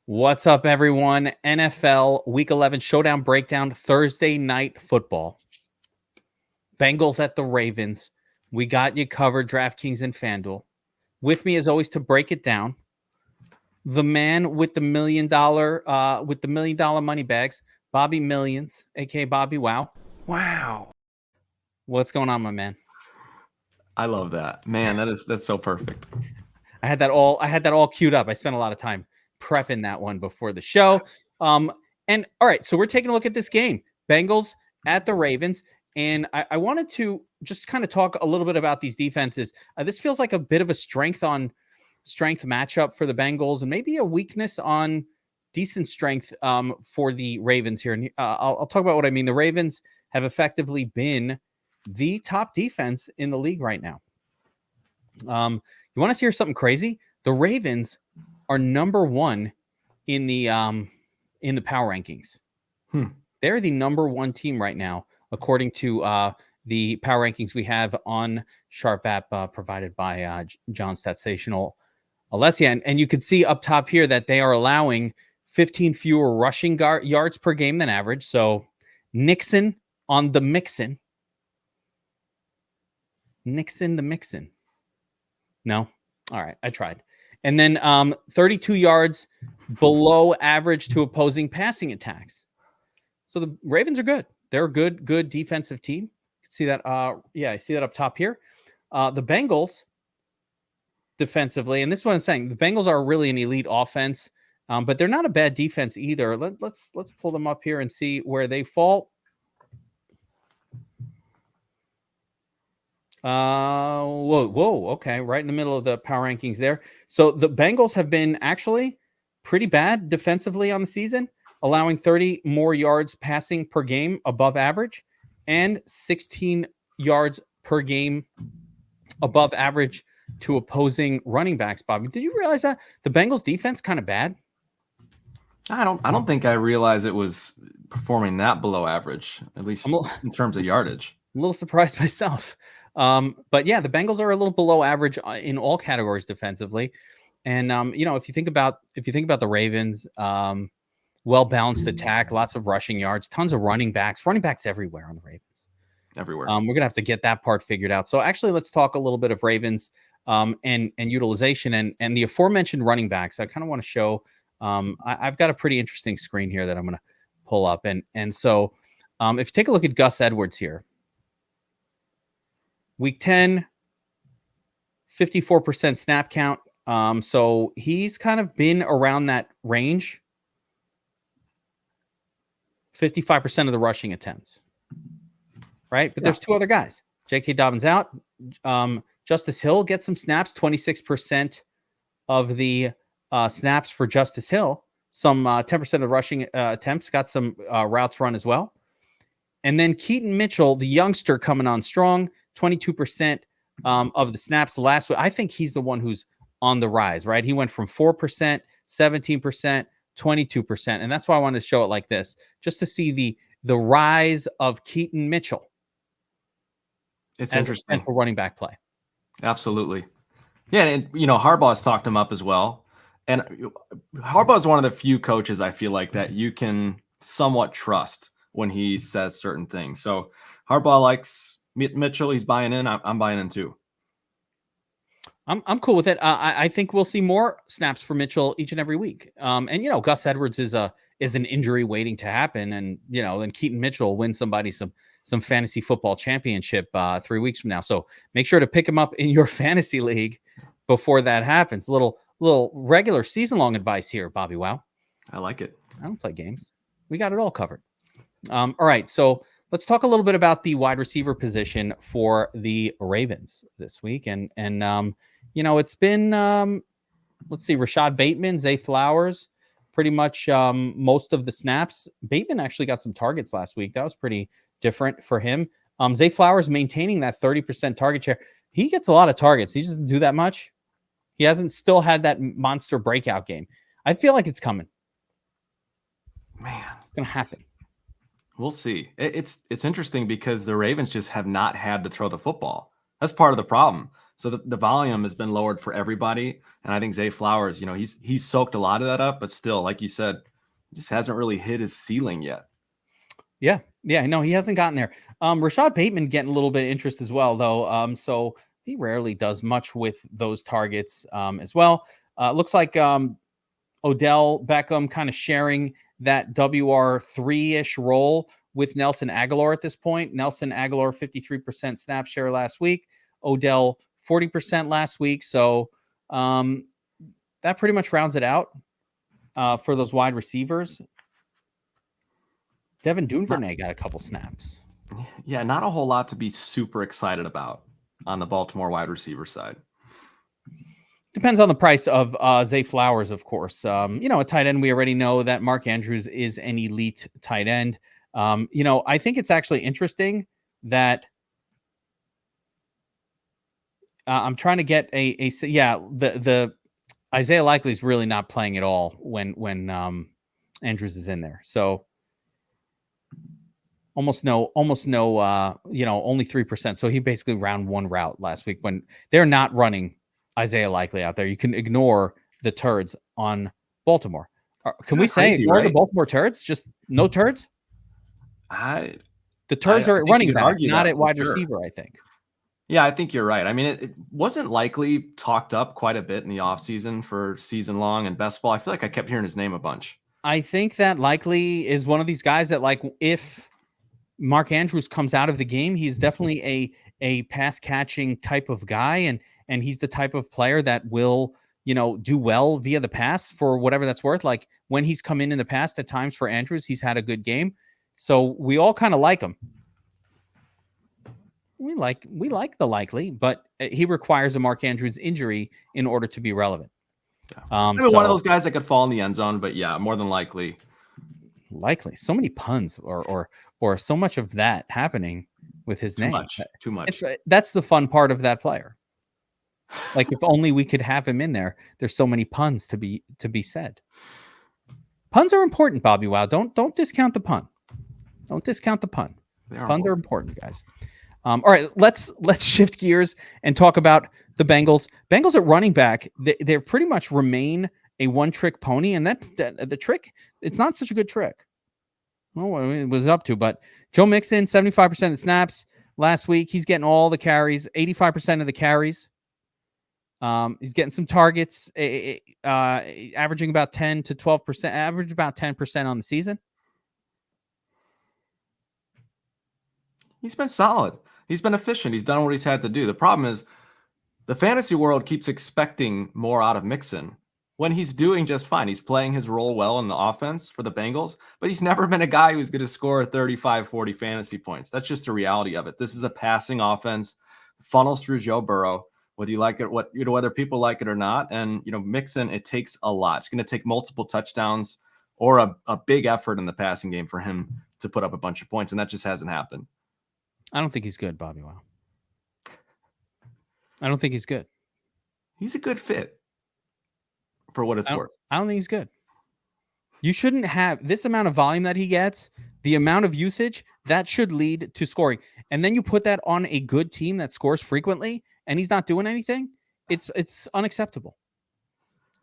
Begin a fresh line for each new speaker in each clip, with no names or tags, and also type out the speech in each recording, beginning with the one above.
What's up, everyone? NFL Week 11 Showdown Breakdown, Thursday Night Football. Bengals at the Ravens. We got you covered, DraftKings and FanDuel. With me, as always, to break it down, the man with the $1 million money bags, Bobby Millions, aka Bobbywow.
Wow.
What's going on, my man?
I love that. Man, that's so perfect.
I had that all queued up. I spent a lot of time prepping that one before the show. And all right, so we're taking a look at this game. Bengals at the Ravens. And I wanted to just kind of talk a little bit about these defenses. This feels like a bit of a strength matchup for the Bengals and maybe a weakness on decent strength for the Ravens here. And I'll talk about what I mean. The Ravens have effectively been the top defense in the league right now. You want to hear something crazy? The Ravens are number one in the power rankings. They're the number one team right now, according to the power rankings we have on Sharp app provided by John Statsational Alessia. And you can see up top here that they are allowing 15 fewer rushing yards per game than average. So Nixon on the mixin. Nixon the mixin. No? All right, I tried. And then 32 yards below average to opposing passing attacks. So the Ravens are good. They're a good defensive team. You can see that. I see that up top here. The Bengals defensively, and this is what I'm saying. The Bengals are really an elite offense, but they're not a bad defense either. Let's pull them up here and see where they fall. Whoa. Okay, right in the middle of the power rankings there. So the Bengals have been actually pretty bad defensively on the season, allowing 30 more yards passing per game above average and 16 yards per game above average to opposing running backs. Bobby, did you realize that the Bengals defense kind of bad?
I don't think I realized it was performing that below average, at least in terms of yardage.
I'm a little surprised myself. But yeah, the Bengals are a little below average in all categories defensively. And if you think about the Ravens, well-balanced attack, lots of rushing yards, tons of running backs everywhere on the Ravens.
Everywhere.
We're gonna have to get that part figured out. So actually, let's talk a little bit of Ravens and utilization and the aforementioned running backs. I kind of want to show. I've got a pretty interesting screen here that I'm gonna pull up, and so if you take a look at Gus Edwards here. Week 10, 54% snap count. So he's kind of been around that range. 55% of the rushing attempts. Right? But there's two other guys. J.K. Dobbins out. Justice Hill gets some snaps, 26% of the snaps for Justice Hill. Some 10% of the rushing attempts, got some routes run as well. And then Keaton Mitchell, the youngster coming on strong, 22% of the snaps last week. I think he's the one who's on the rise, right? He went from 4%, 17%, 22%. And that's why I wanted to show it like this, just to see the rise of Keaton Mitchell.
It's interesting
for running back play.
Absolutely. Yeah, and Harbaugh's talked him up as well. And Harbaugh is one of the few coaches I feel like that you can somewhat trust when he says certain things. So Harbaugh likes Mitchell. He's buying in. I'm buying in too.
I'm cool with it. I think we'll see more snaps for Mitchell each and every week. And Gus Edwards is an injury waiting to happen, and then Keaton Mitchell will win somebody some fantasy football championship 3 weeks from now. So make sure to pick him up in your fantasy league before that happens. Little regular season long advice here, Bobbywow.
I like it.
I don't play games. We got it all covered. All right, so let's talk a little bit about the wide receiver position for the Ravens this week. And it's been, let's see, Rashad Bateman, Zay Flowers, pretty much most of the snaps. Bateman actually got some targets last week. That was pretty different for him. Zay Flowers maintaining that 30% target share. He gets a lot of targets. He doesn't do that much. He hasn't still had that monster breakout game. I feel like it's coming.
Man,
it's going to happen.
We'll see. It's interesting because the Ravens just have not had to throw the football. That's part of the problem. So the volume has been lowered for everybody. And I think Zay Flowers, he's soaked a lot of that up, but still, like you said, just hasn't really hit his ceiling yet.
Yeah. No, he hasn't gotten there. Rashad Bateman getting a little bit of interest as well, though. So he rarely does much with those targets as well. Looks like Odell Beckham kind of sharing that WR3-ish role with Nelson Aguilar at this point. Nelson Aguilar, 53% snap share last week. Odell, 40% last week. So that pretty much rounds it out for those wide receivers. Devin Duvernay got a couple snaps.
Yeah, not a whole lot to be super excited about on the Baltimore wide receiver side.
Depends on the price of Zay Flowers, of course. A tight end, we already know that Mark Andrews is an elite tight end. I think it's actually interesting that I'm trying to get the Isaiah Likely is really not playing at all when Andrews is in there. So almost no, only 3%. So he basically ran one route last week when they're not running Isaiah Likely out there. You can ignore the turds on Baltimore. Can we say ignore the Baltimore turds? Just no turds? The turds are at running back, not at wide receiver, I think.
Yeah, I think you're right. I mean, it wasn't Likely talked up quite a bit in the offseason for season long and best ball. I feel like I kept hearing his name a bunch. I
think that Likely is one of these guys that, like, if Mark Andrews comes out of the game, he's definitely a pass catching type of guy. And he's the type of player that will, do well via the pass for whatever that's worth. Like when he's come in the past at times for Andrews, he's had a good game. So we all kind of like him. We like the Likely, but he requires a Mark Andrews injury in order to be relevant.
Yeah. One of those guys that could fall in the end zone, but yeah, more than likely.
So many puns or so much of that happening with his name.
Too much.
That's the fun part of that player. Like if only we could have him in there. There's so many puns to be said. Puns are important, Bobbywow. Don't discount the pun. Don't discount the pun. Puns are important, guys. All right, let's shift gears and talk about the Bengals. Bengals at running back, they pretty much remain a one-trick pony, and that the trick, it's not such a good trick. Well, it was up to, but Joe Mixon, 75% of snaps last week. He's getting all the carries, 85% of the carries. He's getting some targets, averaging about 10 to 12%, average about 10% on the season.
He's been solid. He's been efficient. He's done what he's had to do. The problem is the fantasy world keeps expecting more out of Mixon when he's doing just fine. He's playing his role well in the offense for the Bengals, but he's never been a guy who's going to score 35, 40 fantasy points. That's just the reality of it. This is a passing offense, funnels through Joe Burrow, whether you like it, whether people like it or not. And, Mixon, it takes a lot. It's going to take multiple touchdowns or a big effort in the passing game for him to put up a bunch of points. And that just hasn't happened.
I don't think he's good, Bobbywow. I don't think he's good.
He's a good fit for what it's worth.
I don't think he's good. You shouldn't have this amount of volume that he gets, the amount of usage that should lead to scoring. And then you put that on a good team that scores frequently and he's not doing anything. It's unacceptable.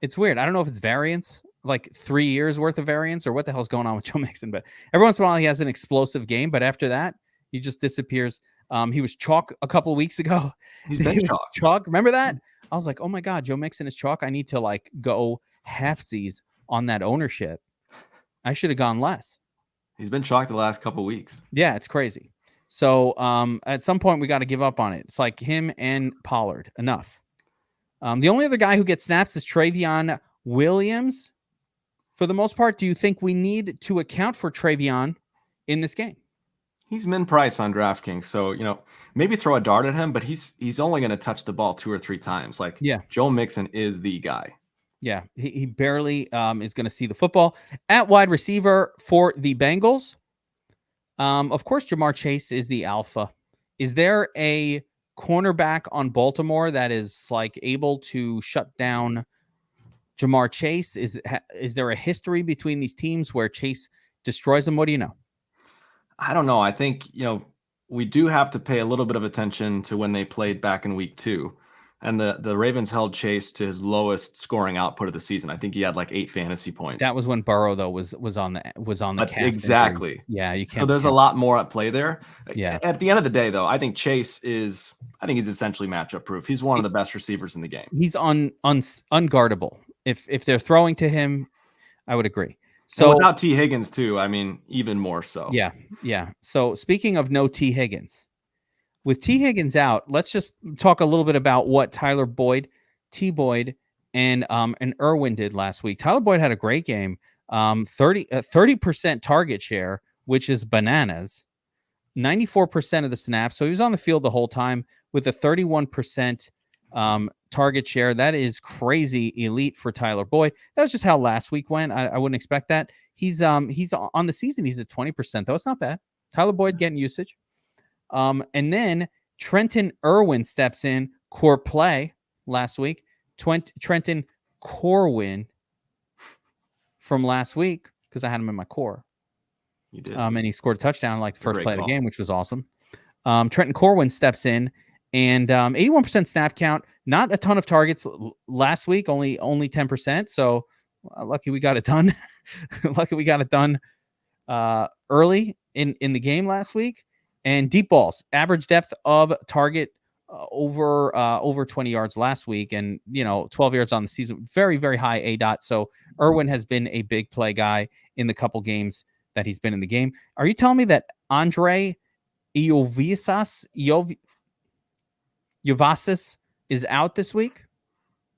It's weird. I don't know if it's variance, like 3 years worth of variance or what the hell's going on with Joe Mixon, but every once in a while he has an explosive game, but after that, he just disappears. He was chalk a couple of weeks ago.
He's been
chalk. Remember that? I was like, oh my God, Joe Mixon is chalk. I need to go halfsies on that ownership. I should have gone less.
He's been chalk the last couple of weeks.
Yeah, it's crazy. So at some point we got to give up on it. It's like him and Pollard. Enough. The only other guy who gets snaps is Travion Williams. For the most part, do you think we need to account for Travion in this game?
He's min price on DraftKings, so maybe throw a dart at him, but he's only going to touch the ball 2 or 3 times. Joe Mixon is the guy.
Yeah, he barely is going to see the football. At wide receiver for the Bengals, of course, Jamar Chase is the alpha. Is there a cornerback on Baltimore that is able to shut down Jamar Chase? Is there a history between these teams where Chase destroys them? What do you know?
I don't know. I think, we do have to pay a little bit of attention to when they played back in week 2. And the Ravens held Chase to his lowest scoring output of the season. I think he had like 8 fantasy points.
That was when Burrow though was on the calf
exactly.
injury. Yeah, you can't.
So there's a lot more at play there.
Yeah.
At the end of the day, though, I think Chase is. I think he's essentially matchup proof. He's one of the best receivers in the game.
He's unguardable. If they're throwing to him, I would agree. So
and without T. Higgins too, I mean, even more so.
Yeah. So speaking of no T. Higgins, with T. Higgins out, let's just talk a little bit about what Tyler Boyd, T. Boyd, and Irwin did last week. Tyler Boyd had a great game. 30% target share, which is bananas. 94% of the snaps. So he was on the field the whole time with a 31% target share. That is crazy elite for Tyler Boyd. That was just how last week went. I wouldn't expect that. He's on the season. He's at 20%, though. It's not bad. Tyler Boyd getting usage. And then Trenton Irwin steps in, core play last week. Trenton Corwin from last week, because I had him in my core.
You did.
And he scored a touchdown like the first play of the game, which was awesome. Trenton Corwin steps in, and 81% snap count. Not a ton of targets last week, only 10%. So lucky we got it done. Lucky we got it done early in the game last week. And deep balls, average depth of target over 20 yards last week, and 12 yards on the season. Very, very high ADOT. So Irwin has been a big play guy in the couple games that he's been in the game. Are you telling me that Andre Iovasas is out this week?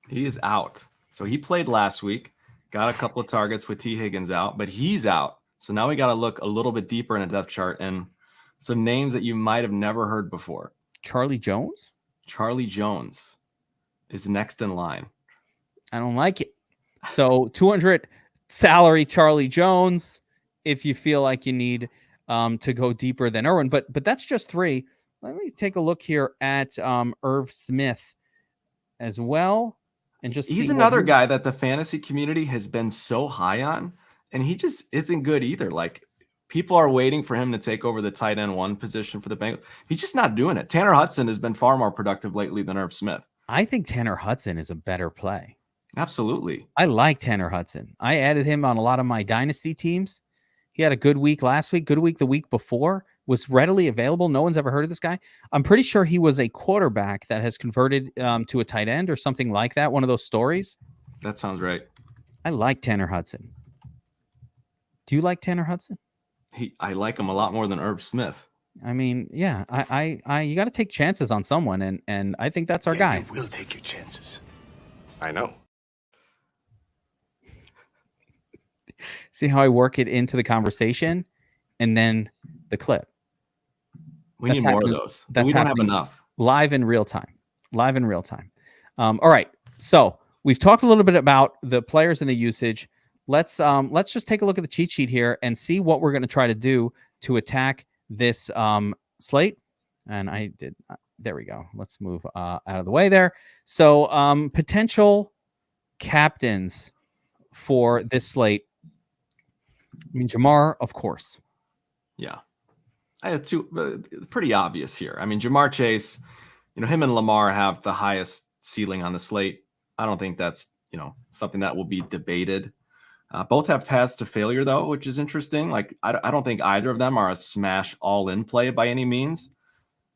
He is out. So he played last week, got a couple of targets with T. Higgins out, but he's out. So now we got to look a little bit deeper in a depth chart and some names that you might have never heard before.
Charlie Jones?
Charlie Jones is next in line.
I don't like it. So 200 salary Charlie Jones if you feel like you need to go deeper than Irwin. But that's just 3. Let me take a look here at Irv Smith as well. And he's
another guy that the fantasy community has been so high on, and he just isn't good either. Like, people are waiting for him to take over the tight end 1 position for the Bengals. He's just not doing it. Tanner Hudson has been far more productive lately than Irv Smith.
I think Tanner Hudson is a better play.
Absolutely.
I like Tanner Hudson. I added him on a lot of my dynasty teams. He had a good week last week, good week the week before, was readily available. No one's ever heard of this guy. I'm pretty sure he was a quarterback that has converted to a tight end or something like that. One of those stories.
That sounds right.
I like Tanner Hudson. Do you like Tanner Hudson?
I like him a lot more than Irv Smith.
I mean, yeah, I you got to take chances on someone, and I think that's our guy.
You will take your chances.
I know.
See how I work it into the conversation, and then the clip.
We need more of those. We don't have enough.
Live in real time. All right. So we've talked a little bit about the players and the usage. Let's just take a look at the cheat sheet here and see what we're going to try to do to attack this slate. And I did. There we go. Let's move out of the way there. So potential captains for this slate. I mean, Jamar, of course.
Yeah. I had 2 pretty obvious here. I mean, Jamar Chase, him and Lamar have the highest ceiling on the slate. I don't think that's, something that will be debated. Both have paths to failure, though, which is interesting. Like, I don't think either of them are a smash all-in play by any means.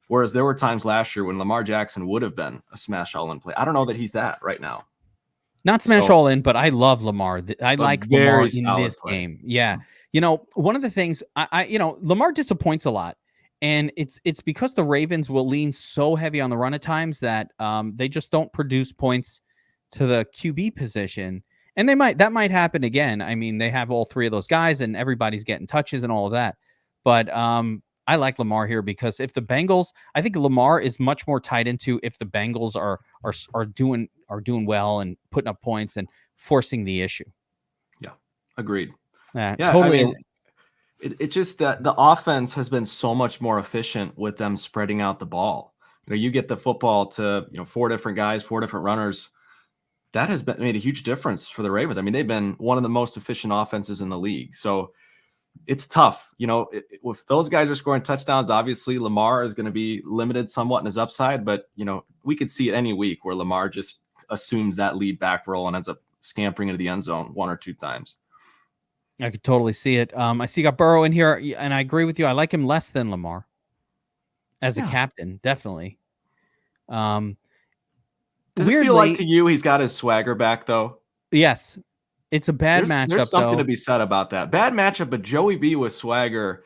Whereas there were times last year when Lamar Jackson would have been a smash all-in play. I don't know that he's that right now.
Not smash all in, but I love Lamar. I like Lamar in this game. Yeah. One of the things Lamar disappoints a lot. And it's because the Ravens will lean so heavy on the run at times that they just don't produce points to the QB position. And that might happen again. I mean, they have all 3 of those guys and everybody's getting touches and all of that. But I like Lamar here because if the Bengals, I think Lamar is much more tied into if the Bengals are doing well and putting up points and forcing the issue.
Yeah, agreed.
Yeah, totally.
I mean, it's just that the offense has been so much more efficient with them spreading out the ball. You get the football to 4 different guys, 4 different runners. That has made a huge difference for the Ravens. I mean, they've been one of the most efficient offenses in the league. So it's tough. If those guys are scoring touchdowns, obviously Lamar is going to be limited somewhat in his upside, but we could see it any week where Lamar just assumes that lead back role and ends up scampering into the end zone 1 or 2 times.
I could totally see it. I see you got Burrow in here, and I agree with you. I like him less than Lamar as a captain, definitely.
Does it feel like to you he's got his swagger back, though?
Yes. It's a bad matchup.
There's something to be said about that. Bad matchup, but Joey B with swagger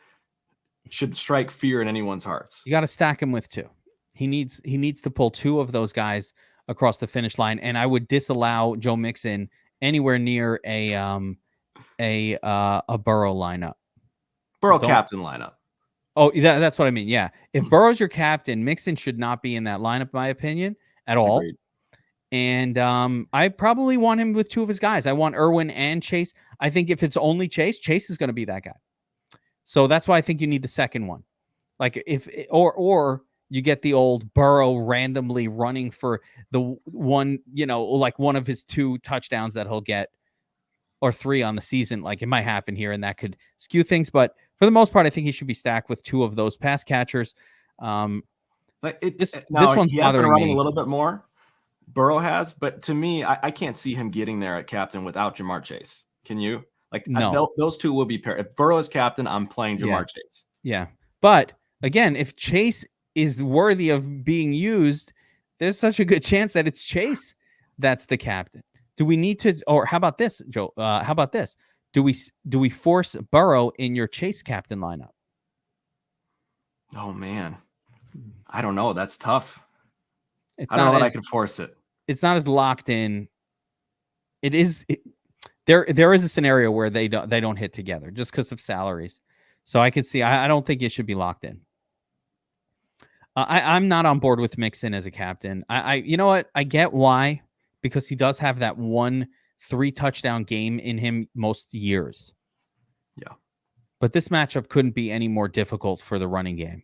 should strike fear in anyone's hearts.
You got to stack him with 2. He needs to pull 2 of those guys across the finish line, and I would disallow Joe Mixon anywhere near a Burrow lineup.
Captain lineup.
Oh, that's what I mean. Yeah. If Burrow's your captain, Mixon should not be in that lineup, in my opinion, at all.
Agreed.
And I probably want him with 2 of his guys. I want Irwin and Chase. I think if it's only Chase is going to be that guy. So that's why I think you need the second one. Like or you get the old Burrow randomly running for the one, like one of his 2 touchdowns that he'll get, or 3 on the season. Like it might happen here, and that could skew things. But for the most part, I think he should be stacked with 2 of those pass catchers. This one's bothering me
a little bit more. Burrow has, but to me, I can't see him getting there at captain without Jamar Chase. Can you?
No.
Those 2 will be paired. If Burrow is captain, I'm playing Jamar Chase.
Yeah. But again, if Chase is worthy of being used, there's such a good chance that it's Chase that's the captain. Do we need to, or how about this, Joe? How about this? Do we force Burrow in your Chase captain lineup?
Oh man, I don't know. That's tough.
I don't know that
I can force it.
It's not as locked in. There is a scenario where they don't hit together just because of salaries. So I could see. I don't think it should be locked in. I'm not on board with Mixon as a captain. You know what? I get why, because he does have that 1 3-touchdown game in him most years.
Yeah.
But this matchup couldn't be any more difficult for the running game.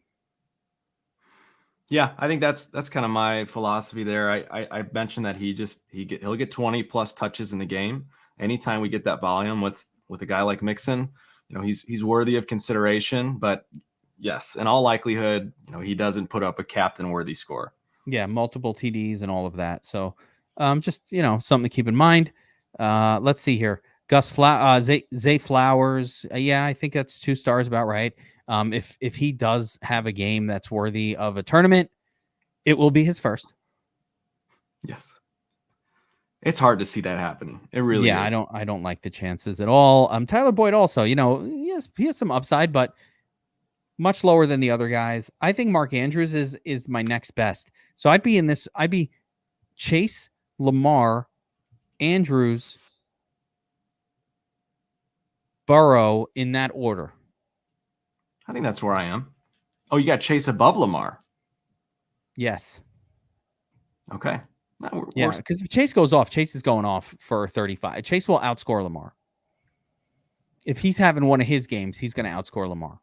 Yeah, I think that's kind of my philosophy there. I mentioned that he'll get 20 plus touches in the game. Anytime we get that volume with a guy like Mixon, he's worthy of consideration. But yes, in all likelihood, he doesn't put up a captain worthy score.
Yeah, multiple TDs and all of that. So just something to keep in mind. Let's see here. Zay Flowers. Yeah, I think that's 2 stars about right. If he does have a game that's worthy of a tournament, it will be his first.
Yes. It's hard to see that happening. It really is.
I don't like the chances at all. Tyler Boyd also, he has some upside, but much lower than the other guys. I think Mark Andrews is my next best. So I'd be Chase, Lamar, Andrews, Burrow in that order.
I think that's where I am. Oh, you got Chase above Lamar.
Yes.
Okay.
Because if Chase goes off, Chase is going off for 35. Chase will outscore Lamar. If he's having one of his games, he's going to outscore Lamar.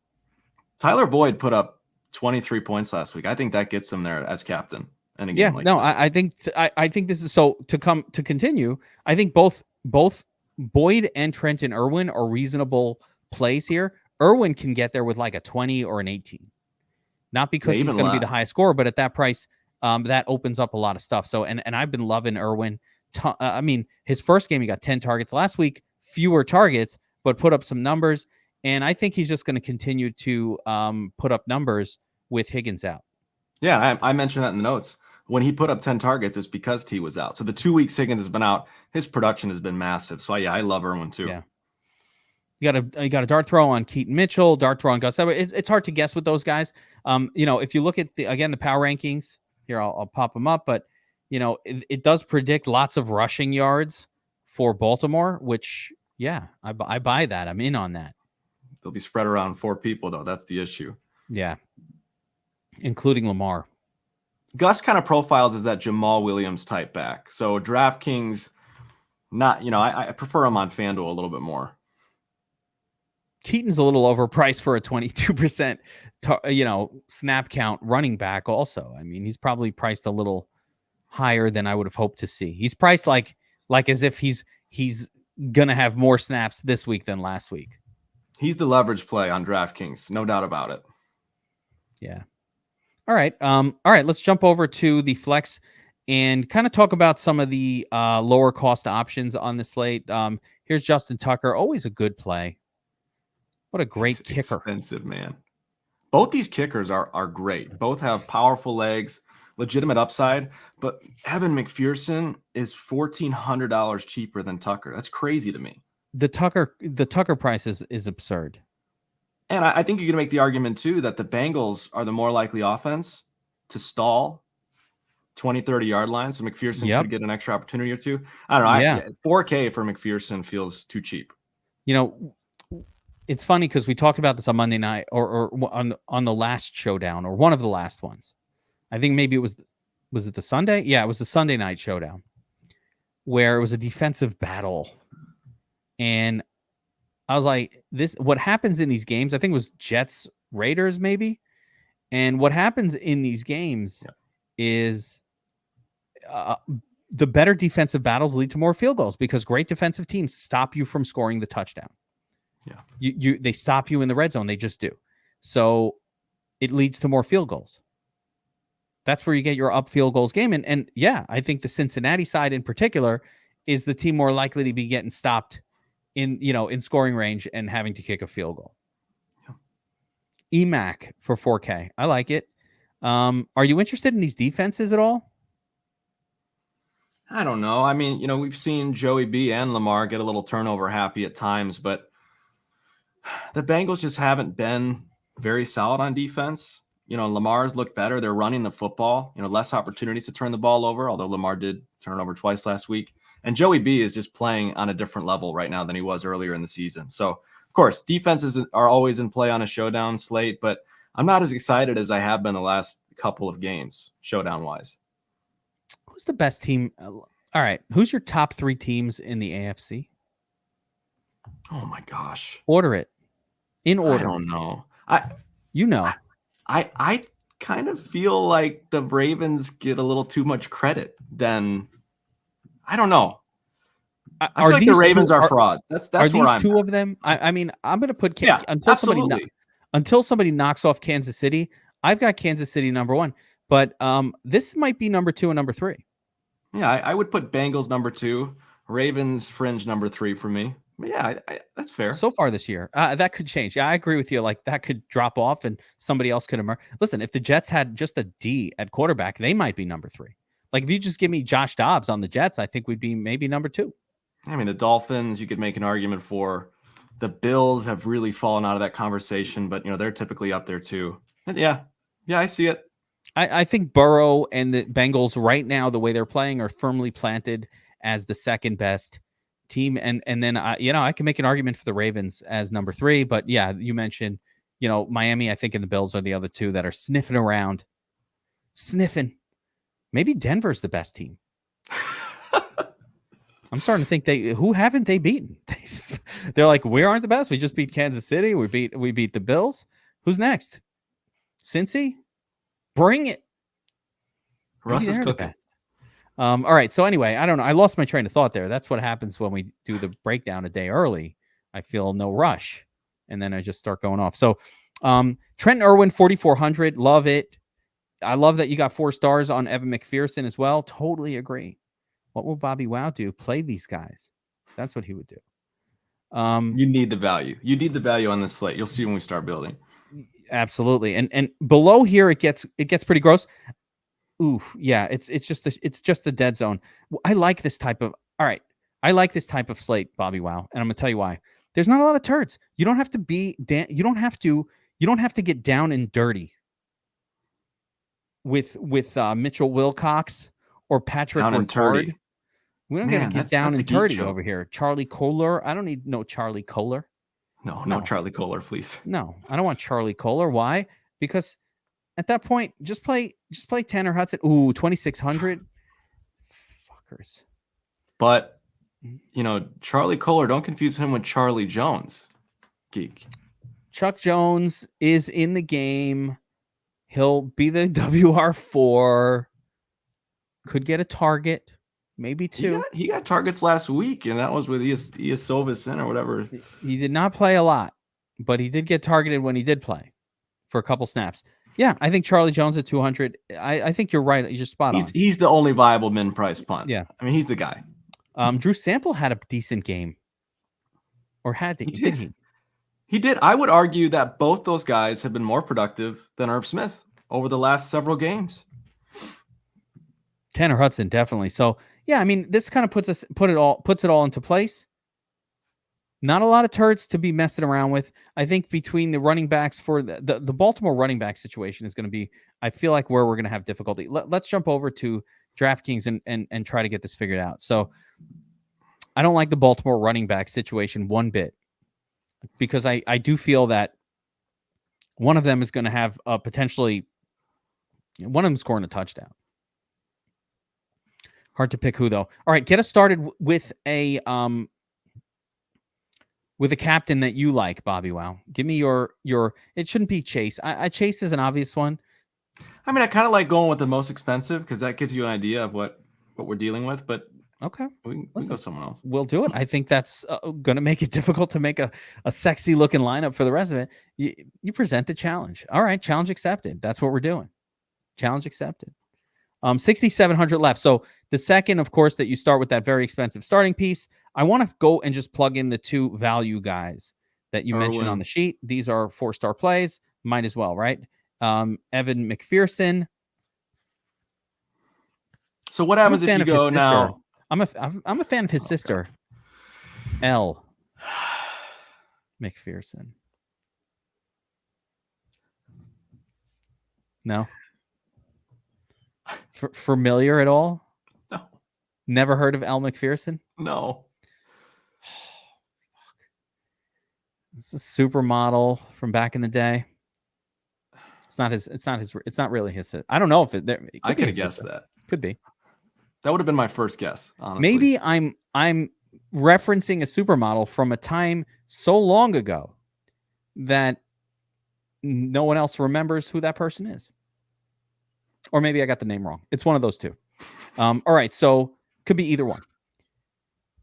Tyler Boyd put up 23 points last week. I think that gets him there as captain. And
again, I think this is so to continue. I think both Boyd and Trenton Irwin are reasonable plays here. Irwin can get there with like a 20 or an 18, not because he's going to be the highest scorer, but at that price, that opens up a lot of stuff. So, and I've been loving Irwin. I mean, his first game, he got 10 targets. Last week, fewer targets, but put up some numbers. And I think he's just going to continue to put up numbers with Higgins out.
Yeah, I mentioned that in the notes. When he put up 10 targets, it's because T was out. So the 2 weeks Higgins has been out, his production has been massive. So I love Irwin too.
Yeah. You got a dart throw on Keaton Mitchell, dart throw on Gus Edwards. It's hard to guess with those guys. If you look at the power rankings here, I'll pop them up, but it does predict lots of rushing yards for Baltimore, which I buy that. I'm in on that.
They'll be spread around 4 people though. That's the issue.
Yeah. Including Lamar.
Gus kind of profiles as that Jamal Williams type back. So DraftKings, I prefer him on FanDuel a little bit more.
Keaton's a little overpriced for a 22%, snap count running back also. I mean, he's probably priced a little higher than I would have hoped to see. He's priced like as if he's going to have more snaps this week than last week.
He's the leverage play on DraftKings, no doubt about it.
Yeah. All right. All right. Let's jump over to the flex and kind of talk about some of the lower cost options on the slate. Here's Justin Tucker, always a good play. What a great kicker.
Expensive, man. Both these kickers are great. Both have powerful legs, legitimate upside, but Evan McPherson is $1,400 cheaper than Tucker. That's crazy to me.
The Tucker price is absurd.
And I think you can make the argument too that the Bengals are the more likely offense to stall 20, 30-yard line. So McPherson could get an extra opportunity or two. I don't know.
Yeah.
4K for McPherson feels too cheap.
You know, it's funny because we talked about this on Monday night or on the last showdown or one of the last ones. I think maybe was it the Sunday? Yeah, it was the Sunday night showdown where it was a defensive battle. And I was like, what happens in these games, I think it was Jets Raiders maybe. And what happens in these games is the better defensive battles lead to more field goals because great defensive teams stop you from scoring the touchdown. Yeah. They stop you in the red zone. They just do. So it leads to more field goals. That's where you get your up field goals game. And yeah, I think the Cincinnati side in particular is the team more likely to be getting stopped in scoring range and having to kick a field goal. Yeah. EMAC for 4K. I like it. Are you interested in these defenses at all?
I don't know. I mean, we've seen Joey B and Lamar get a little turnover happy at times, but the Bengals just haven't been very solid on defense. Lamar's looked better. They're running the football, less opportunities to turn the ball over, although Lamar did turn it over twice last week. And Joey B is just playing on a different level right now than he was earlier in the season. So, of course, defenses are always in play on a showdown slate, but I'm not as excited as I have been the last couple of games, showdown-wise.
Who's the best team? All right. Who's your top 3 teams in the AFC?
Oh, my gosh.
Order it. In order.
I don't know. I kind of feel like the Ravens get a little too much credit than I don't know. I feel like the Ravens are frauds. That's
are
where I'm
these two
at.
of them. I mean, I'm going to put until somebody knocks off Kansas City. I've got Kansas City number 1, but this might be number 2 and number 3.
Yeah, I would put Bengals number 2, Ravens fringe number 3 for me. But yeah, that's fair.
So far this year, that could change. Yeah, I agree with you. Like that could drop off and somebody else could emerge. Listen, if the Jets had just a D at quarterback, they might be number 3. Like if you just give me Josh Dobbs on the Jets, I think we'd be maybe number 2.
I mean, the Dolphins, you could make an argument for. The Bills have really fallen out of that conversation, but they're typically up there too. And yeah, I see it.
I think Burrow and the Bengals right now, the way they're playing, are firmly planted as the second best team. And then I can make an argument for the Ravens as number 3. But yeah, you mentioned, Miami, I think, and the Bills are the other 2 that are sniffing around. Sniffing. Maybe Denver's the best team. I'm starting to think who haven't they beaten? They're like, we aren't the best. We just beat Kansas City. We beat the Bills. Who's next? Cincy? Bring it.
Russ is cooking.
All right. So anyway, I don't know. I lost my train of thought there. That's what happens when we do the breakdown a day early. I feel no rush, and then I just start going off. So Trent Irwin, 4,400. Love it. I love that you got 4 stars on Evan McPherson as well. Totally agree. What will Bobbywow do? Play these guys. That's what he would do.
You need the value. You need the value on this slate. You'll see when we start building.
Absolutely. And below here, it gets pretty gross. Ooh, yeah. It's just the dead zone. I like this type of. All right. I like this type of slate, Bobbywow, and I'm gonna tell you why. There's not a lot of turds. You don't have to be. You don't have to get down and dirty with Mitchell Wilcox or Patrick Ricard. We don't got to get down and dirty over here. Charlie Kohler. I don't need no Charlie Kohler.
No, Charlie Kohler, please.
No, I don't want Charlie Kohler. Why? Because at that point, just play Tanner Hudson. Ooh, 2,600. Fuckers.
But Charlie Kohler, don't confuse him with Charlie Jones. Geek.
Chuck Jones is in the game. He'll be the WR4. Could get a target. Maybe 2.
He got targets last week, and that was with Iasovicin or whatever.
He did not play a lot. but he did get targeted when he did play for a couple snaps. Yeah, I think Charlie Jones at 200. I think you're right. You're spot on.
He's the only viable min price punt.
Yeah.
I mean, he's the guy.
Drew Sample had a decent game. Or did he?
He did. I would argue that both those guys have been more productive than Irv Smith over the last several games.
Tanner Hudson, definitely. So yeah, I mean, this kind of puts it all into place. Not a lot of turds to be messing around with. I think between the running backs for the Baltimore running back situation is going to be, I feel like, where we're going to have difficulty. Let's jump over to DraftKings and try to get this figured out. So I don't like the Baltimore running back situation one bit, because I do feel that one of them is going to have potentially one of them scoring a touchdown. Hard to pick who, though. All right, get us started with a captain that you like, Bobbywow. Give me your. It shouldn't be Chase. Chase is an obvious one.
I mean, I kind of like going with the most expensive because that gives you an idea of what we're dealing with. But
okay,
we can go someone else.
We'll do it. I think that's going to make it difficult to make a sexy looking lineup for the rest of it. You present the challenge. All right, challenge accepted. That's what we're doing. Challenge accepted. 6,700 left. So the second, of course, that you start with that very expensive starting piece, I want to go and just plug in the two value guys that you mentioned on the sheet. These are 4-star plays. Might as well, right? Evan McPherson.
So what happens if you go now?
I'm a fan of his sister, Elle McPherson. No. Familiar at all?
No.
Never heard of Elle McPherson?
No.
It's a supermodel from back in the day. It's not really his. I don't know if it.
I could have guessed that.
Could be.
That would have been my first guess, honestly.
Maybe I'm referencing a supermodel from a time so long ago that no one else remembers who that person is. Or maybe I got the name wrong. It's one of those two. All right, so could be either one.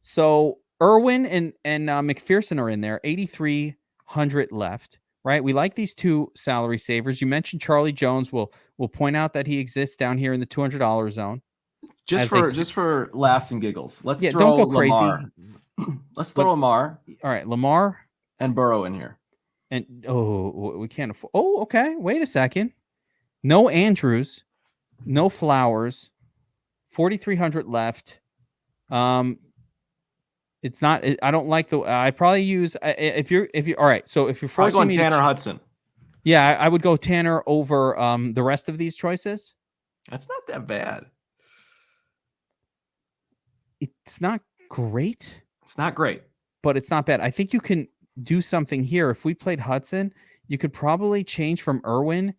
So Irwin and McPherson are in there. 8,300 left. Right, we like these two salary savers. You mentioned Charlie Jones. We'll point out that he exists down here in the $200 zone.
Just for laughs and giggles. Let's throw
don't go
Lamar.
crazy.
Let's throw Lamar.
All right, Lamar
and Burrow in here.
And we can't afford. Oh, okay. Wait a second. No Andrews, no Flowers. 4,300 left. It's not. I don't like the. I probably use if you're. All right. So if you're forcing me,
Tanner Hudson.
Yeah, I would go Tanner over the rest of these choices.
That's not that bad.
It's not great.
It's not great,
but it's not bad. I think you can do something here. If we played Hudson, you could probably change from Irwin.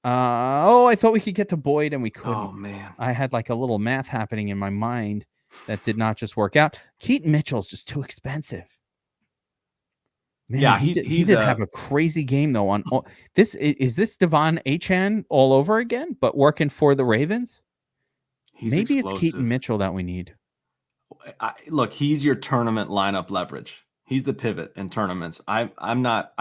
I thought we could get to Boyd and we couldn't.
Oh man,
I had like a little math happening in my mind that did not just work out. Keaton Mitchell's just too expensive. Man,
yeah,
he did have a crazy game though. On this, is this Devon Achane all over again, but working for the Ravens? Maybe explosive. It's Keaton Mitchell that we need.
Look, he's your tournament lineup leverage. He's the pivot in tournaments. I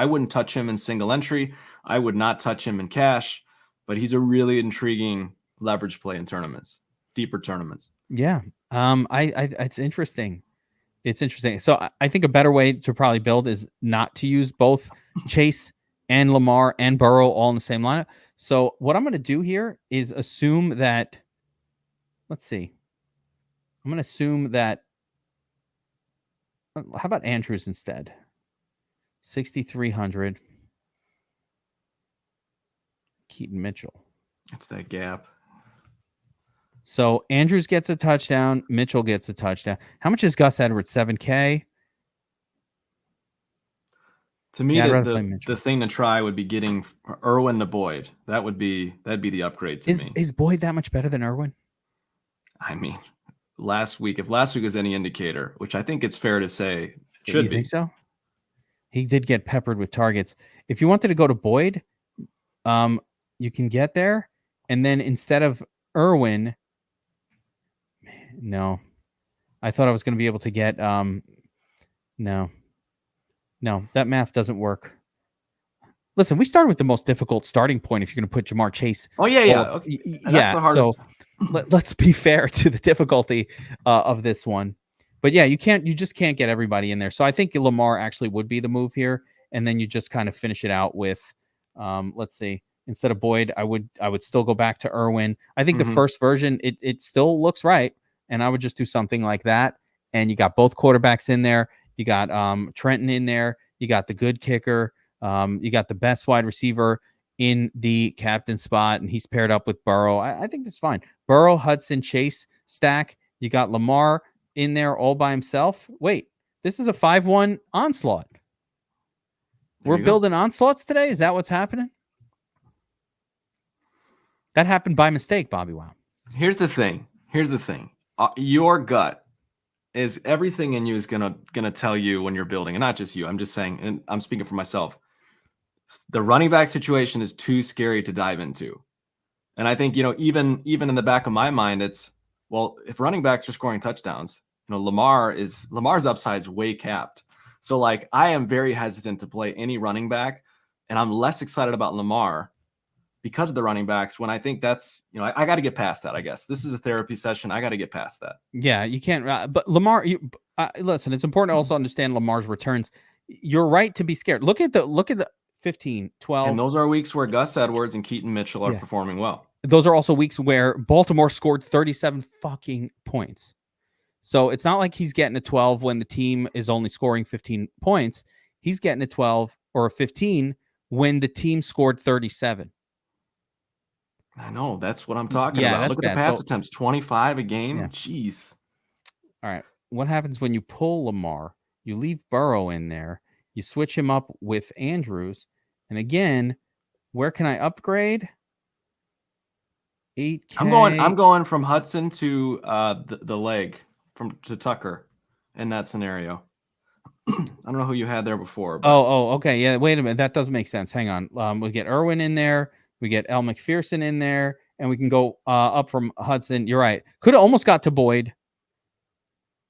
wouldn't touch him in single entry. I would not touch him in cash, but he's a really intriguing leverage play in tournaments, deeper tournaments.
Yeah. It's interesting. It's interesting. So I think a better way to probably build is not to use both Chase and Lamar and Burrow all in the same lineup. So what I'm going to do here is assume that, let's see. I'm going to assume that, how about Andrews instead? 6,300. Keaton Mitchell.
That's that gap.
So Andrews gets a touchdown. Mitchell gets a touchdown. How much is Gus Edwards? 7K?
To me, the thing to try would be getting Irwin to Boyd. That'd be the upgrade to me.
Is Boyd that much better than Irwin?
I mean, if last week was any indicator, which I think it's fair to say should be.
Think so? He did get peppered with targets. If you wanted to go to Boyd, you can get there, and then instead of Irwin, no, I thought I was going to be able to get no, that math doesn't work. listen, we started with the most difficult starting point if you're going to put Jamar Chase.
Oh yeah. Okay. That's the hardest.
So let's be fair to the difficulty of this one. But yeah, you just can't get everybody in there. So I think Lamar actually would be the move here, and then you just kind of finish it out with, let's see, instead of Boyd, I would still go back to Irwin. I think the first version it still looks right, and I would just do something like that. And you got both quarterbacks in there. You got Trenton in there. You got the good kicker. You got the best wide receiver in the captain spot, and he's paired up with Burrow. I think that's fine. Burrow, Hudson, Chase stack. You got Lamar in there all by himself. Wait, this is a 5-1 onslaught. We're building onslaughts today? Is that what's happening? That happened by mistake, Bobbywow.
Here's the thing. Your gut is everything in you is gonna tell you when you're building, and not just you. I'm just saying, and I'm speaking for myself. The running back situation is too scary to dive into. And I think, even in the back of my mind, it's, well, if running backs are scoring touchdowns, Lamar's upside is way capped. So like, I am very hesitant to play any running back, and I'm less excited about Lamar because of the running backs when I think that's, I got to get past that, I guess. This is a therapy session. I got to get past that.
Yeah, you can't. But Lamar, listen, it's important to also understand Lamar's returns. You're right to be scared. Look at the 15, 12.
And those are weeks where Gus Edwards and Keaton Mitchell are performing well.
Those are also weeks where Baltimore scored 37 fucking points. So it's not like he's getting a 12 when the team is only scoring 15 points. He's getting a 12 or a 15 when the team scored 37.
I know. That's what I'm talking about. Look at the pass attempts, 25 a game. Yeah. Jeez.
All right. What happens when you pull Lamar? You leave Burrow in there. You switch him up with Andrews. And again, where can I upgrade? 8K.
I'm going from Hudson to the leg to Tucker in that scenario. I don't know who you had there before. But...
okay. Yeah, wait a minute. That does make sense. Hang on. We get Irwin in there. We get El McPherson in there, and we can go up from Hudson. You're right. Could have almost got to Boyd,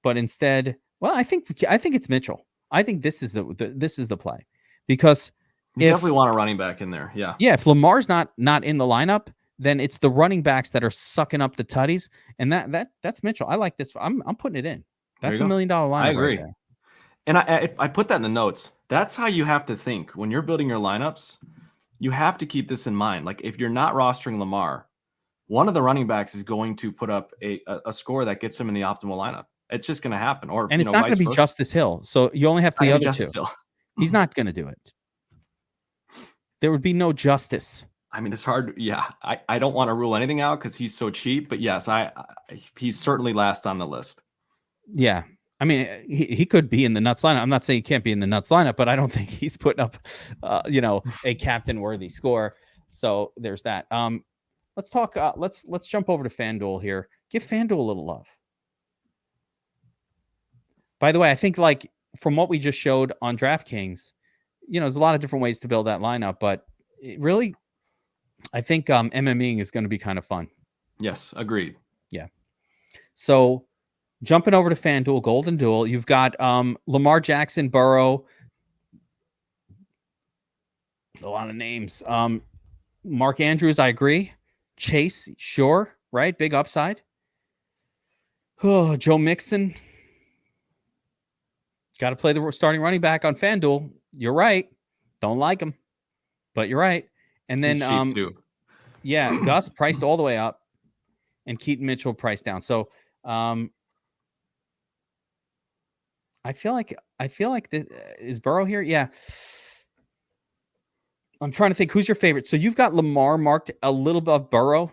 but instead, well, I think it's Mitchell. I think this is the play, because
you definitely want a running back in there. Yeah.
Yeah. If Lamar's not in the lineup, then it's the running backs that are sucking up the tutties, and that's Mitchell. I like this. I'm putting it in. That's $1 million lineup.
I agree.
Right there.
And I put that in the notes. That's how you have to think when you're building your lineups. You have to keep this in mind. Like, if you're not rostering Lamar, one of the running backs is going to put up a score that gets him in the optimal lineup. It's just going to happen. And
it's not going to be Justice Hill. So you only have the other two. He's not going to do it. There would be no justice.
I mean, it's hard. Yeah. I don't want to rule anything out because he's so cheap. But yes, he's certainly last on the list.
Yeah. I mean, he could be in the nuts lineup. I'm not saying he can't be in the nuts lineup, but I don't think he's putting up, a captain worthy score. So there's that. Let's talk. Let's jump over to FanDuel here. Give FanDuel a little love. By the way, I think, like, from what we just showed on DraftKings, there's a lot of different ways to build that lineup, but really, I think MMEing is going to be kind of fun.
Yes, agreed.
Yeah. So, jumping over to FanDuel, Golden Duel, you've got Lamar Jackson, Burrow, a lot of names. Mark Andrews, I agree. Chase, sure, right? Big upside. Oh, Joe Mixon. Got to play the starting running back on FanDuel. You're right. Don't like him, but you're right. And then,
he's cheap too.
Yeah, Gus priced all the way up, and Keaton Mitchell priced down. So, I feel like this is Burrow here. Yeah. I'm trying to think, who's your favorite. So you've got Lamar marked a little above Burrow.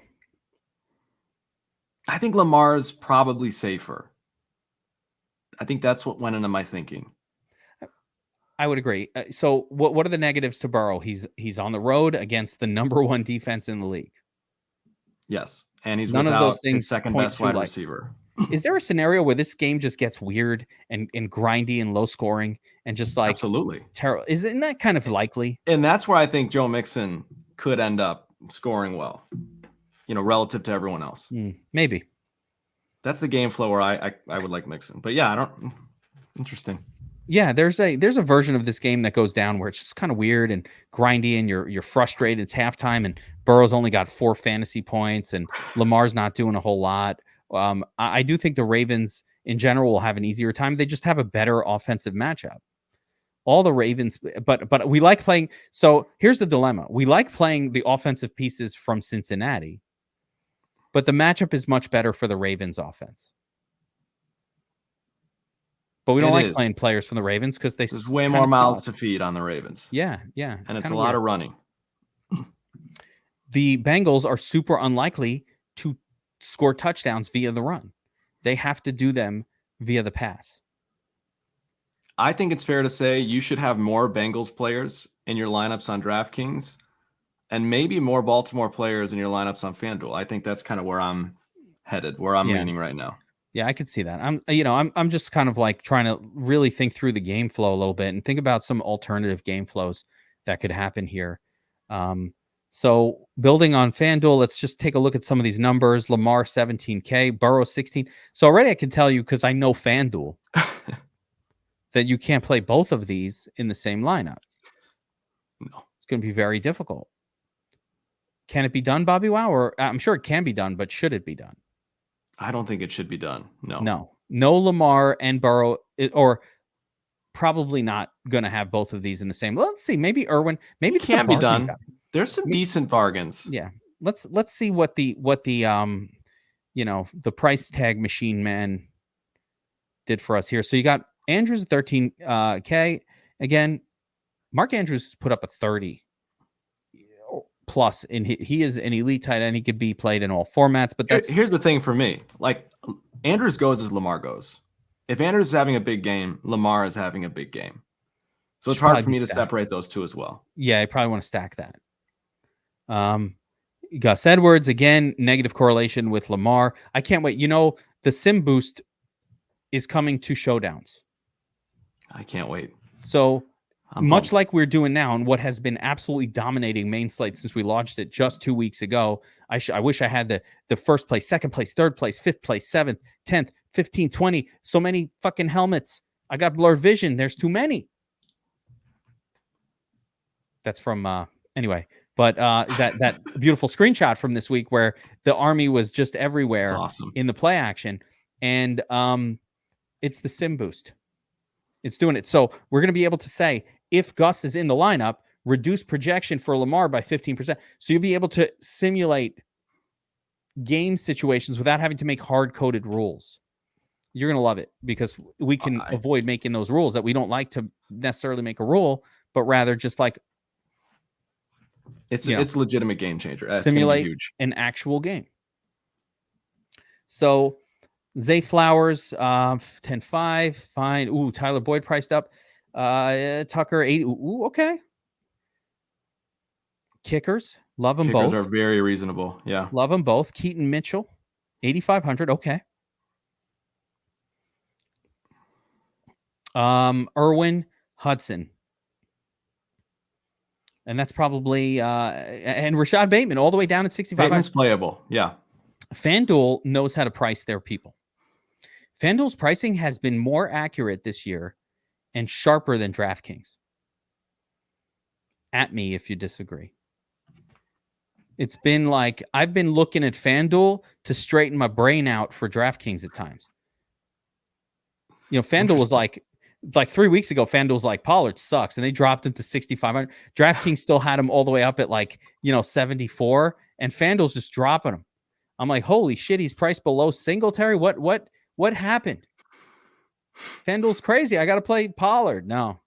I think Lamar's probably safer. I think that's what went into my thinking.
I would agree. So what are the negatives to Burrow? He's on the road against the number one defense in the league.
Yes. And he's
none
without
of those things
his second best wide receiver.
Is there a scenario where this game just gets weird and grindy and low scoring and just like
absolutely
terrible? Isn't that kind of likely?
And that's where I think Joe Mixon could end up scoring well, relative to everyone else.
Maybe.
That's the game flow where I would like Mixon. But yeah, interesting.
Yeah, there's a version of this game that goes down where it's just kind of weird and grindy, and you're frustrated. It's halftime, and Burrow's only got 4 fantasy points, and Lamar's not doing a whole lot. I do think the Ravens in general will have an easier time. They just have a better offensive matchup. All the Ravens, but we like playing. So here's the dilemma: we like playing the offensive pieces from Cincinnati, but the matchup is much better for the Ravens offense. But we don't like playing players from the Ravens because
there's way more mouths to feed on the Ravens.
Yeah.
And it's a lot of running.
The Bengals are super unlikely to score touchdowns via the run. They have to do them via the pass.
I think it's fair to say you should have more Bengals players in your lineups on DraftKings and maybe more Baltimore players in your lineups on FanDuel. I think that's kind of where I'm headed, where I'm leaning right now.
Yeah, I could see that. I'm just kind of like trying to really think through the game flow a little bit and think about some alternative game flows that could happen here. So building on FanDuel, let's just take a look at some of these numbers. Lamar 17K, Burrow 16. So already I can tell you, because I know FanDuel, that you can't play both of these in the same lineup.
No,
it's going to be very difficult. Can it be done, Bobbywow? Or I'm sure it can be done, but should it be done?
I don't think it should be done.
No Lamar and Burrow, or probably not going to have both of these in the same. Let's see. Maybe Irwin. Maybe it
can be done. There's some decent bargains.
Yeah. Let's see what the the price tag machine man did for us here. So you got Andrews at 13K. Again, Mark Andrews put up a 30 plus, and he is an elite tight end. He could be played in all formats. But
here's the thing for me: like Andrews goes as Lamar goes. If Andrews is having a big game, Lamar is having a big game. So it's hard for me to separate those two as well.
Yeah, I probably want to stack that. Gus Edwards, again, negative correlation with Lamar. I can't wait. The sim boost is coming to showdowns.
I can't wait.
So much like we're doing now, and what has been absolutely dominating main slate since we launched it just 2 weeks ago. I wish I had the first place, second place, third place, fifth place, 7th, 10th, 15, 20. So many fucking helmets. I got blurred vision. There's too many. That's from anyway. But that beautiful screenshot from this week where the Army was just everywhere in the play action. And it's the sim boost. It's doing it. So we're going to be able to say, if Gus is in the lineup, reduce projection for Lamar by 15%. So you'll be able to simulate game situations without having to make hard-coded rules. You're going to love it because we can avoid making those rules that we don't like to necessarily make a rule, but rather just like
it's a legitimate game changer. That's
simulate
huge.
An actual game. So Zay Flowers, 10-5, fine. Ooh, Tyler Boyd priced up. Tucker, 80. Ooh, okay. Kickers, love them both.
Kickers are very reasonable. Yeah.
Love them both. Keaton Mitchell, 8,500. Okay. Irwin Hudson. And that's probably and Rashad Bateman all the way down at 6,500.
Bateman's playable. Yeah.
FanDuel knows how to price their people. FanDuel's pricing has been more accurate this year and sharper than DraftKings. At me if you disagree. It's been like I've been looking at FanDuel to straighten my brain out for DraftKings at times. FanDuel was like 3 weeks ago, FanDuel's like, Pollard sucks, and they dropped him to 6,500. DraftKings still had him all the way up at 74, and FanDuel's just dropping him. I'm like, holy shit, he's priced below Singletary. What happened? FanDuel's crazy. I got to play Pollard. No,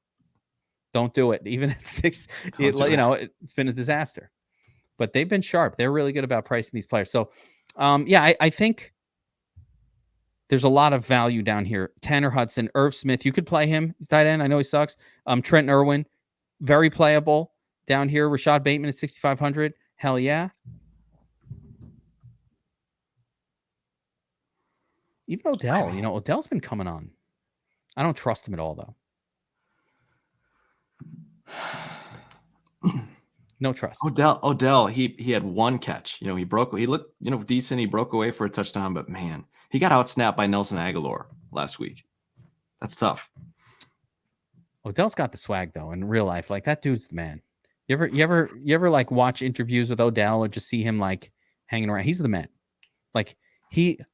don't do it. Even at 6, it's been a disaster. But they've been sharp. They're really good about pricing these players. So, I think there's a lot of value down here. Tanner Hudson, Irv Smith. You could play him. He's tight end. I know he sucks. Trent Irwin, very playable down here. Rashad Bateman at 6,500. Hell yeah. Even Odell. Odell's been coming on. I don't trust him at all, though. No trust.
Odell, he had one catch. He looked, decent. He broke away for a touchdown, but man, he got outsnapped by Nelson Aguilar last week. That's tough.
Odell's got the swag though in real life. Like that dude's the man. You ever like watch interviews with Odell or just see him like hanging around? He's the man. Like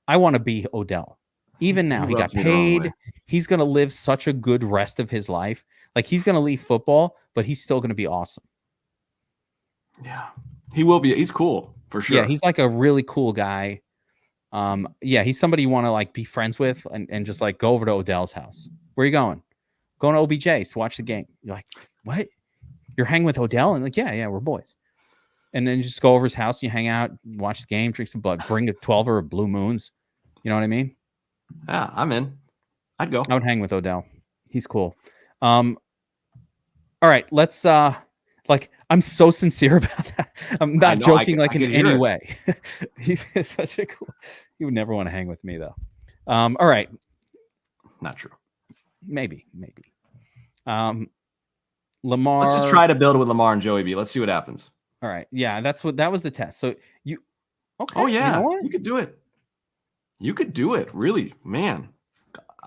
I want to be Odell. Even now, he got paid. He's going to live such a good rest of his life. Like he's going to leave football, but he's still going to be awesome.
Yeah, he will be. He's cool for sure.
Yeah, he's like a really cool guy. Yeah, he's somebody you want to like be friends with and just like go over to Odell's house. Where are you going? Going to OBJ's to watch the game. You're like, what? You're hanging with Odell? And like, yeah, we're boys. And then you just go over his house and you hang out, watch the game, drink some blood, bring a 12 or Blue Moons. You know what I mean?
Yeah, I'm in. I'd go.
I would hang with Odell. He's cool. All right, let's like I'm so sincere about that. I'm not joking like in any way. He's such a cool. He would never want to hang with me though. All right.
Not true.
Maybe. Lamar.
Let's just try to build with Lamar and Joey B. Let's see what happens.
All right. Yeah, that was the test. So you okay.
Oh yeah, you know what? You could do it. You could do it. Really, man.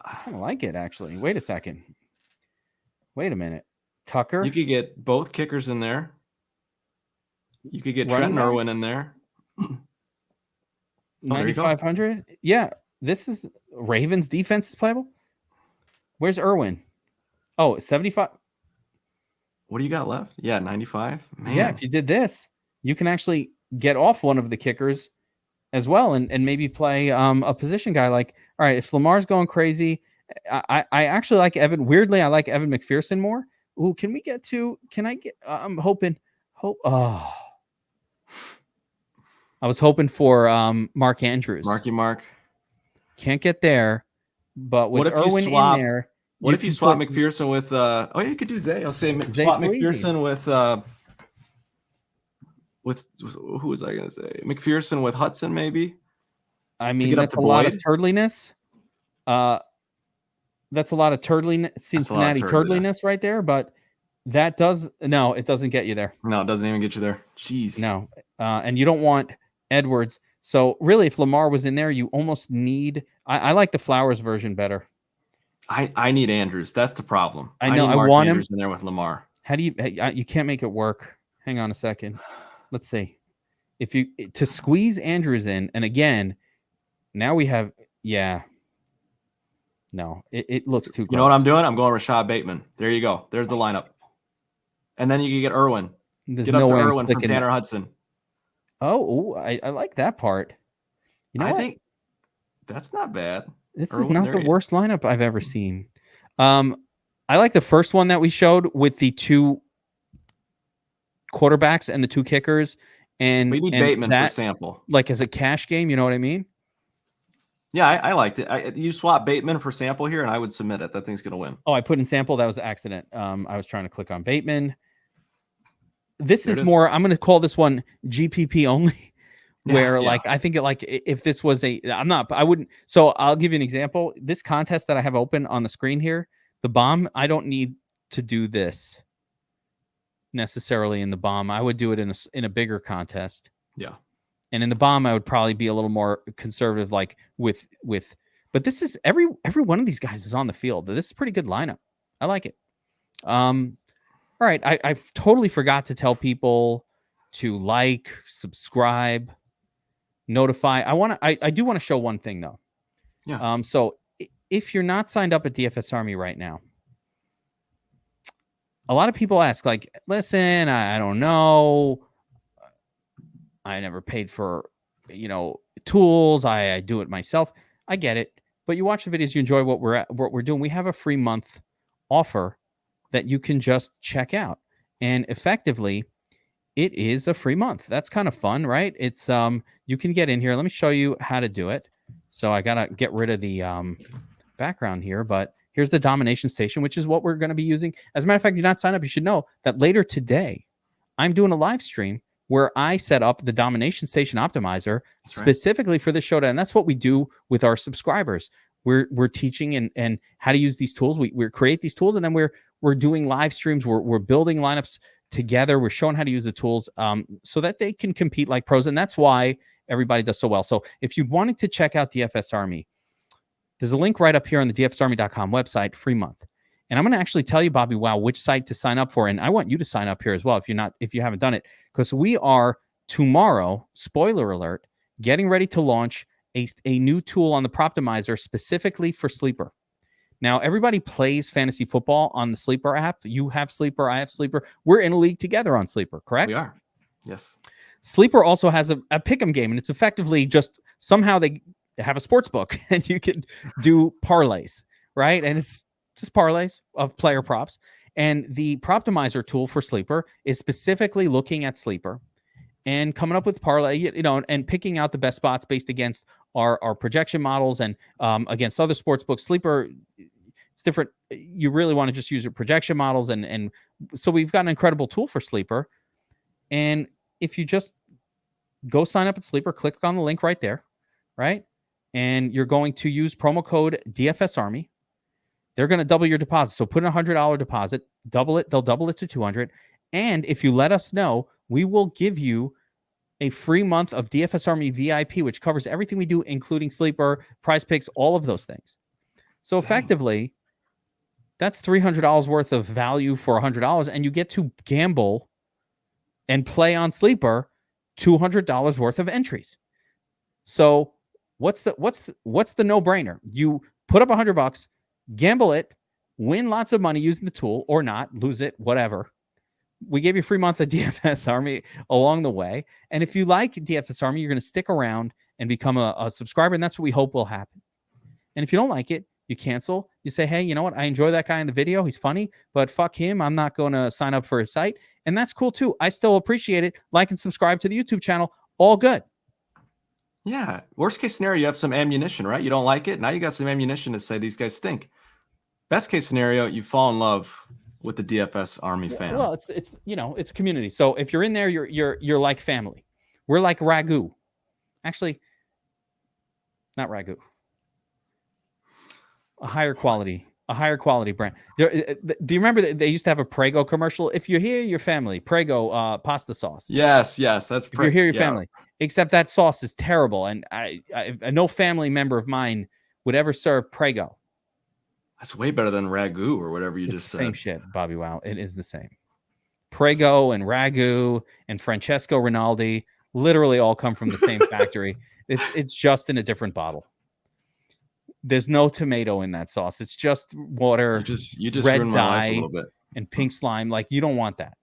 I kind of like it actually. Wait a second. Wait a minute. Tucker.
You could get both kickers in there. You could get Trent Irwin in there.
9,500. Yeah, this is Ravens defense is playable. Where's Irwin? Oh, 75.
What do you got left? Yeah, 95. Man.
Yeah, if you did this, you can actually get off one of the kickers as well and maybe play a position guy. Like, all right, if Lamar's going crazy, I actually like Evan. Weirdly, I like Evan McPherson more. Ooh, can I get? I'm hoping. I was hoping for Mark Andrews.
Mark.
Can't get there, but with Irwin in there.
What if you swap McPherson with? You could do Zay. I'll say swap McPherson with who was I going to say? McPherson with Hudson, maybe.
I mean, that's a lot of turdliness. That's a lot of Cincinnati turdliness right there, but it doesn't get you there.
No, it doesn't even get you there. Jeez.
No. And you don't want Edwards. So really, if Lamar was in there, you almost need, I like the Flowers version better.
I need Andrews. That's the problem.
I know. I want
Andrews in there with Lamar.
How do you can't make it work. Hang on a second. Let's see. If you to squeeze Andrews in, and again, now we have, no, it looks too gross.
You know what I'm doing? I'm going Rashad Bateman. There you go. There's the lineup. And then you can get Irwin. Get up to Irwin from Tanner Hudson.
Oh, I like that part. You know, I think
that's not bad.
This is not the worst lineup I've ever seen. I like the first one that we showed with the two quarterbacks and the two kickers. And
we need Bateman for sample.
Like as a cash game, you know what I mean?
Yeah, I liked it. You swap Bateman for sample here, and I would submit it. That thing's going to win.
Oh, I put in sample. That was an accident. I was trying to click on Bateman. This is more, I'm going to call this one GPP only. Where I think if this was I wouldn't. So I'll give you an example. This contest that I have open on the screen here, the bomb, I don't need to do this necessarily in the bomb. I would do it in a bigger contest.
Yeah.
And in the bomb, I would probably be a little more conservative, like with, but this is every one of these guys is on the field. This is a pretty good lineup. I like it. All right. I totally forgot to tell people to like, subscribe, notify. I do want to show one thing though.
Yeah.
So if you're not signed up at DFS Army right now, a lot of people ask like, listen, I don't know. I never paid for, tools. I do it myself. I get it. But you watch the videos, you enjoy what we're doing. We have a free month offer that you can just check out. And effectively, it is a free month. That's kind of fun, right? It's you can get in here. Let me show you how to do it. So I got to get rid of the background here, but here's the domination station, which is what we're going to be using. As a matter of fact, if you're not signed up, you should know that later today, I'm doing a live stream where I set up the domination station optimizer specifically for this showdown. And that's what we do with our subscribers. We're teaching and how to use these tools. We create these tools, and then we're doing live streams. We're building lineups together. We're showing how to use the tools so that they can compete like pros. And that's why everybody does so well. So if you wanted to check out DFS Army, there's a link right up here on the dfsarmy.com website, free month. And I'm going to actually tell you, Bobbywow, which site to sign up for. And I want you to sign up here as well if you haven't done it, because we are tomorrow, spoiler alert, getting ready to launch a new tool on the Proptimizer specifically for Sleeper. Now, everybody plays fantasy football on the Sleeper app. You have Sleeper, I have Sleeper. We're in a league together on Sleeper, correct?
We are. Yes.
Sleeper also has a pick'em game, and it's effectively just somehow they have a sports book, and you can do parlays, right? And it's just parlays of player props. And the Proptimizer tool for Sleeper is specifically looking at Sleeper and coming up with parlay, and picking out the best spots based against our projection models and against other sports books. Sleeper, it's different. You really want to just use your projection models. And so we've got an incredible tool for Sleeper. And if you just go sign up at Sleeper, click on the link right there, right? And you're going to use promo code DFS Army. They're going to double your deposit. So put in $100 deposit, double it. They'll double it to 200. And if you let us know, we will give you a free month of DFS Army VIP, which covers everything we do, including Sleeper, Prize Picks, all of those things. So effectively, that's $300 worth of value for $100, and you get to gamble and play on Sleeper $200 worth of entries. So what's the no-brainer? You put up $100, gamble it, win lots of money using the tool, or not, lose it, whatever. We gave you a free month of DFS Army along the way. And if you like DFS Army, you're going to stick around and become a subscriber. And that's what we hope will happen. And if you don't like it, you cancel. You say, hey, you know what? I enjoy that guy in the video. He's funny, but fuck him. I'm not going to sign up for his site. And that's cool too. I still appreciate it. Like and subscribe to the YouTube channel. All good.
Yeah. Worst case scenario, you have some ammunition, right? You don't like it. Now you got some ammunition to say these guys stink. Best case scenario, you fall in love with the DFS Army fam.
Well, it's a community. So if you're in there, you're like family. We're like Ragu. Actually, not Ragu. A higher quality brand. Do you remember that they used to have a Prego commercial? If you're here, your family, Prego pasta sauce.
Yes, that's
if you're here, your family. Except that sauce is terrible, and I no family member of mine would ever serve Prego.
That's way better than Ragu or whatever you just said.
Same shit, Bobbywow. It is the same. Prego and Ragu and Francesco Rinaldi literally all come from the same factory. It's just in a different bottle. There's no tomato in that sauce. It's just water,
you just
red
ruined
dye,
my life a little bit.
And pink slime. Like, you don't want that.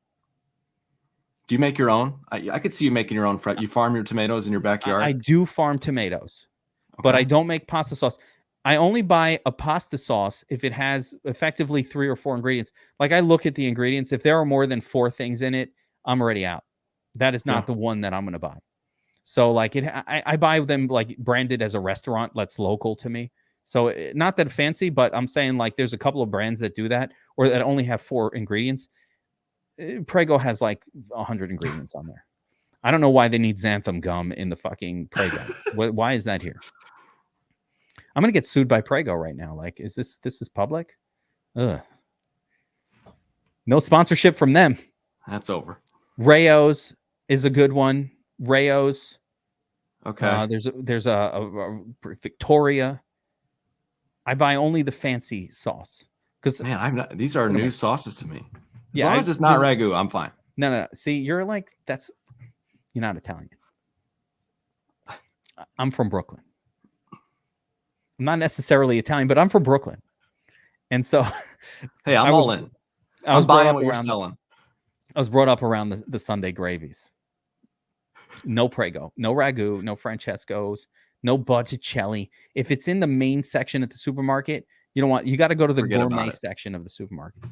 Do you make your own? I could see you making your own. You farm your tomatoes in your backyard?
I do farm tomatoes, but I don't make pasta sauce. I only buy a pasta sauce if it has effectively 3 or 4 ingredients. Like, I look at the ingredients. If there are more than 4 things in it, I'm already out. That is not the one that I'm going to buy. So, like, I buy them like branded as a restaurant that's local to me. So not that fancy, but I'm saying, like, there's a couple of brands that do that or that only have 4 ingredients. Prego has like 100 ingredients on there. I don't know why they need xanthan gum in the fucking Prego. Why is that here? I'm gonna get sued by Prego right now. Like, is this is public? Ugh. No sponsorship from them.
That's over.
Rayo's is a good one. Rayo's.
Okay.
There's a Victoria. I buy only the fancy sauce because
these are new sauces to me. As long as it's not Ragu, I'm fine.
No. See, you're like, you're not Italian. I'm from Brooklyn. I'm not necessarily Italian, but I'm from Brooklyn. And so
hey, I'm all in. I was buying what you're selling.
I was brought up around the Sunday gravies. No Prego, no Ragu, no Francesco's, no Botticelli. If it's in the main section at the supermarket, you got to go to the gourmet section of the supermarket.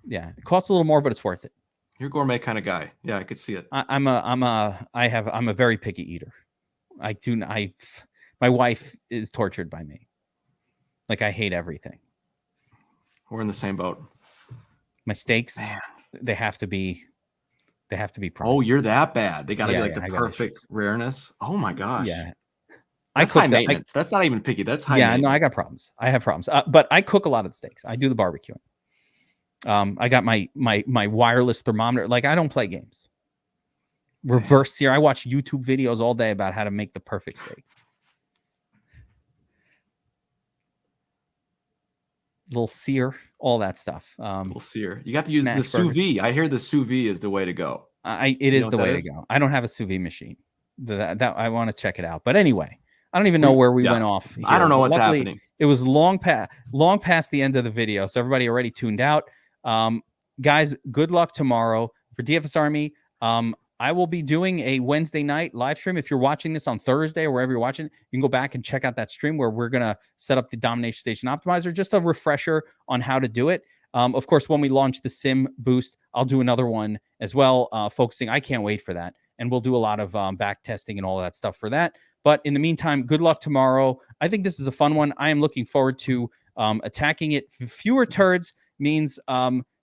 Yeah, it costs a little more, but it's worth it.
You're a gourmet kind of guy. Yeah, I could see it.
I'm a very picky eater. My wife is tortured by me. Like, I hate everything.
We're in the same boat.
My steaks, they have to be prime.
Oh, you're that bad. They got to be like the perfect rareness. Oh my gosh.
Yeah.
That's high maintenance. That's not even picky. That's high maintenance.
No, I got problems. I have problems. But I cook a lot of the steaks. I do the barbecuing. I got my wireless thermometer. Like, I don't play games. Reverse sear. I watch YouTube videos all day about how to make the perfect steak. little sear, all that stuff.
We'll see her. You got to use the
smash
sous
burger.
vide. I hear the sous vide is the way to go.
It
You
is
know
the
what that
way
is?
to go. I don't have a sous vide machine. That I want to check it out. But anyway, I don't even know where we
Yeah.
went off here.
I don't know
but
what's
luckily,
happening.
It was long past the end of the video, so everybody already tuned out. Guys, good luck tomorrow for DFS Army. I will be doing a Wednesday night live stream. If you're watching this on Thursday or wherever you're watching, you can go back and check out that stream where we're going to set up the Domination Station Optimizer, just a refresher on how to do it. Of course, when we launch the Sim Boost, I'll do another one as well, focusing. I can't wait for that. And we'll do a lot of back testing and all that stuff for that. But in the meantime, good luck tomorrow. I think this is a fun one. I am looking forward to attacking it. Fewer turds means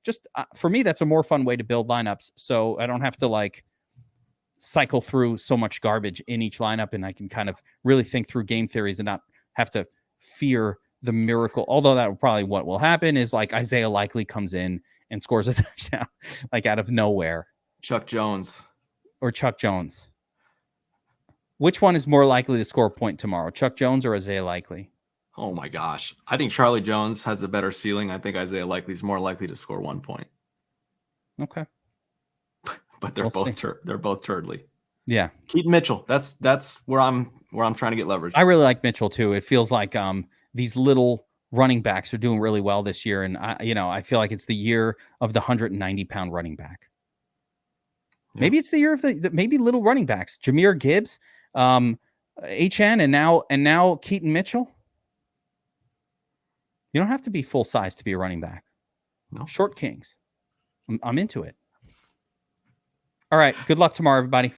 just for me, that's a more fun way to build lineups. So I don't have to like cycle through so much garbage in each lineup, and I can kind of really think through game theories and not have to fear the miracle. Although that will probably what will happen is like Isaiah Likely comes in and scores a touchdown like out of nowhere.
Chuck Jones.
Or Chuck Jones. Which one is more likely to score a point tomorrow, Chuck Jones or Isaiah Likely?
Oh my gosh. I think Charlie Jones has a better ceiling. I think Isaiah Likely is more likely to score 1 point.
Okay.
But they're both turdly.
Yeah.
Keaton Mitchell. That's where I'm trying to get leverage.
I really like Mitchell too. It feels like these little running backs are doing really well this year, and I feel like it's the year of the 190-pound running back. Yeah. Maybe it's the year of the maybe little running backs. Jahmyr Gibbs, HN, and now Keaton Mitchell. You don't have to be full size to be a running back.
No.
Short kings. I'm into it. All right. Good luck tomorrow, everybody.